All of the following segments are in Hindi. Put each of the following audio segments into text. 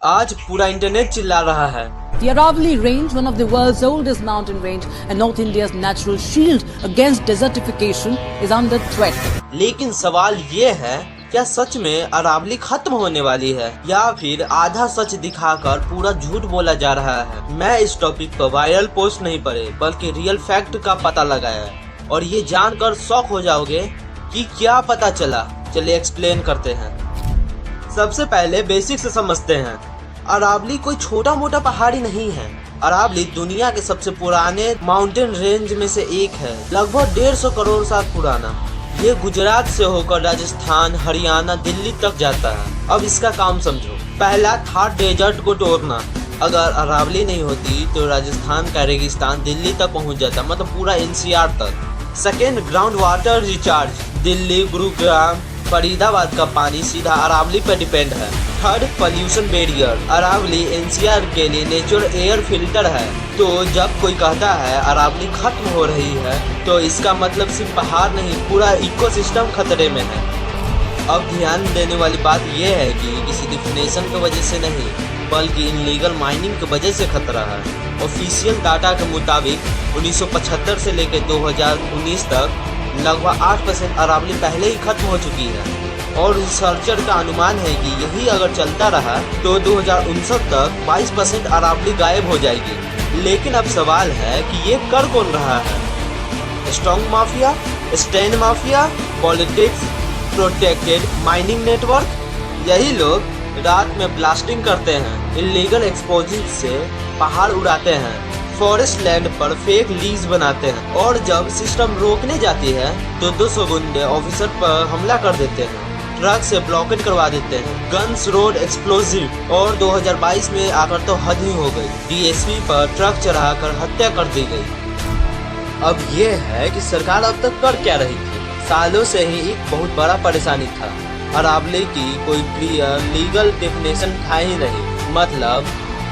आज पूरा इंटरनेट चिल्ला रहा है। The Aravalli Range, one of the world's oldest mountain range and North India's natural shield against desertification, is under threat. लेकिन सवाल ये है, क्या सच में अरावली खत्म होने वाली है या फिर आधा सच दिखाकर पूरा झूठ बोला जा रहा है। मैं इस टॉपिक पर वायरल पोस्ट नहीं पढ़े बल्कि रियल फैक्ट का पता लगाया और ये जानकर शॉक हो जाओगे कि क्या पता चला। चलिए एक्सप्लेन करते हैं। सबसे पहले बेसिक से समझते हैं। अरावली कोई छोटा मोटा पहाड़ी नहीं है। अरावली दुनिया के सबसे पुराने माउंटेन रेंज में से एक है, लगभग 150 करोड़ साल पुराना। ये गुजरात से होकर राजस्थान, हरियाणा, दिल्ली तक जाता है। अब इसका काम समझो। पहला था डेजर्ट को तोड़ना। अगर अरावली नहीं होती तो राजस्थान का रेगिस्तान दिल्ली तक पहुंच जाता, मतलब पूरा एनसीआर तक। Second, ground water recharge. Delhi, Gurugram, Faridabad का पानी सीधा अरावली पर डिपेंड है। Third, pollution barrier. Aravalli NCR के लिए नेचुरल एयर फिल्टर है। तो जब कोई कहता है अरावली खत्म हो रही है तो इसका मतलब सिर्फ पहाड़ नहीं, पूरा इकोसिस्टम खतरे में है। अब ध्यान देने वाली बात यह है कि किसी डिफिनेशन की वजह से नहीं बल्कि इनलीगल माइनिंग की वजह से खतरा है। ऑफिशियल डाटा के मुताबिक 1975 से लेकर 2019 तक लगभग 8% अरावली पहले ही खत्म हो चुकी है और रिसर्चर का अनुमान है कि यही अगर चलता रहा तो 2059 तक 22% अरावली गायब हो जाएगी। लेकिन अब सवाल है कि ये कर कौन रहा है? Strong mafia, stand mafia, politics, protected mining network. यही लोग रात में ब्लास्टिंग करते हैं, इलीगल एक्सपोजिंग से पहाड़ उड़ाते हैं, फॉरेस्ट लैंड पर फेक लीज बनाते हैं और जब सिस्टम रोकने जाती है तो 200 गुंडे ऑफिसर पर हमला कर देते हैं, ट्रक से ब्लॉकेट करवा देते हैं, गन्स, रोड एक्सप्लोजिव। और 2022 में आकर तो हद ही हो गई, डीएसपी पर ट्रक चढ़ाकर हत्या कर दी गई। अब ये है कि सरकार अब तक कर क्या रही थी? सालों से ही एक बहुत बड़ा परेशानी था। अरावली की कोई क्लियर लीगल डेफिनेशन था ही नहीं। मतलब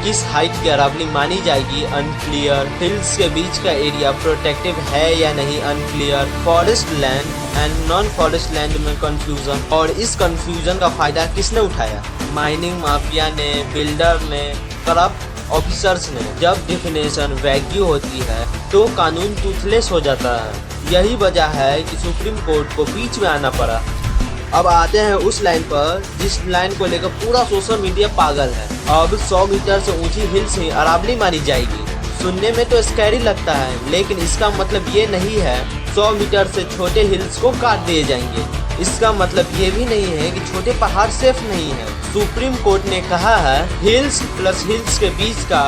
किस हाइट की अरावली मानी जाएगी, अनक्लियर। हिल्स के बीच का एरिया प्रोटेक्टिव है या नहीं, unclear. Forest land and non forest land में कंफ्यूजन। और इस कंफ्यूजन का फायदा किसने उठाया? माइनिंग माफिया ने, बिल्डर ने, करप्ट ऑफिसर्स ने। जब डिफिनेशन वैग्यू होती है तो कानून टूथलेस हो जाता है। यही वजह है कि सुप्रीम कोर्ट को बीच में आना पड़ा। अब आते हैं उस लाइन पर जिस लाइन को लेकर पूरा सोशल मीडिया पागल है। अब 100 मीटर से ऊंची हिल्स ही अरावली मानी जाएगी। सुनने में तो स्कैरी लगता है, लेकिन इसका मतलब ये नहीं है 100 मीटर से छोटे हिल्स को काट दिए जाएंगे। इसका मतलब ये भी नहीं है कि छोटे पहाड़ सेफ नहीं है। सुप्रीम कोर्ट ने कहा है हिल्स प्लस हिल्स के बीच का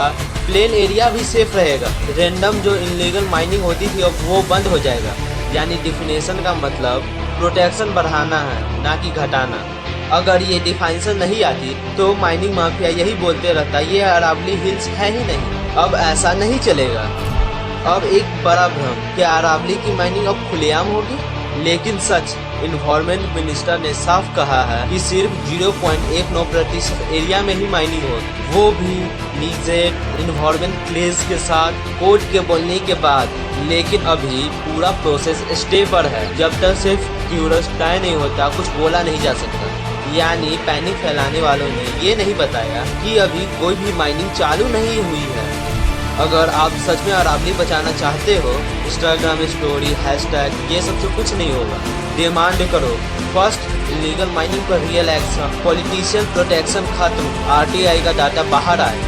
प्लेन एरिया भी सेफ रहेगा। रैंडम जो इलीगल माइनिंग होती थी अब वो बंद हो जाएगा। यानी डिफिनेशन का मतलब प्रोटेक्शन बढ़ाना है, ना कि घटाना। अगर ये डिफाइनेशन नहीं आती तो माइनिंग माफिया यही बोलते रहता ये अरावली हिल्स है ही नहीं। अब ऐसा नहीं चलेगा। अब एक बड़ा भ्रम, क्या अरावली की माइनिंग अब खुलेआम होगी? लेकिन सच, इन्वायरमेंट मिनिस्टर ने साफ कहा है कि सिर्फ 0.19% एरिया में ही माइनिंग होगी, वो भी लीजेड इन्वायरमेंट क्लेज के साथ कोर्ट के बोलने के बाद। लेकिन अभी पूरा प्रोसेस स्टे पर है। जब तक सिर्फ क्यूरस तय नहीं होता कुछ बोला नहीं जा सकता। यानी पैनिक फैलाने वालों ने ये नहीं बताया कि अभी कोई भी माइनिंग चालू नहीं हुई है। अगर आप सच में अरावली बचाना चाहते हो, इंस्टाग्राम स्टोरी, हैशटैग, ये सबसे कुछ नहीं होगा। डिमांड करो फर्स्ट इलीगल माइनिंग पर रियल एक्शन, पॉलिटिशियन प्रोटेक्शन खत्म, आरटीआई का डाटा बाहर आए,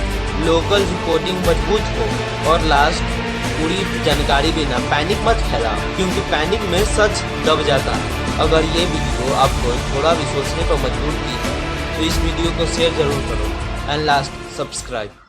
लोकल रिपोर्टिंग मजबूत हो और लास्ट पूरी जानकारी बिना पैनिक मत फैलाओ, क्योंकि पैनिक में सच दब जाता है। अगर ये वीडियो आपको थोड़ा भी सोचने पर मजबूर की है तो इस वीडियो को शेयर जरूर करो एंड लास्ट सब्सक्राइब।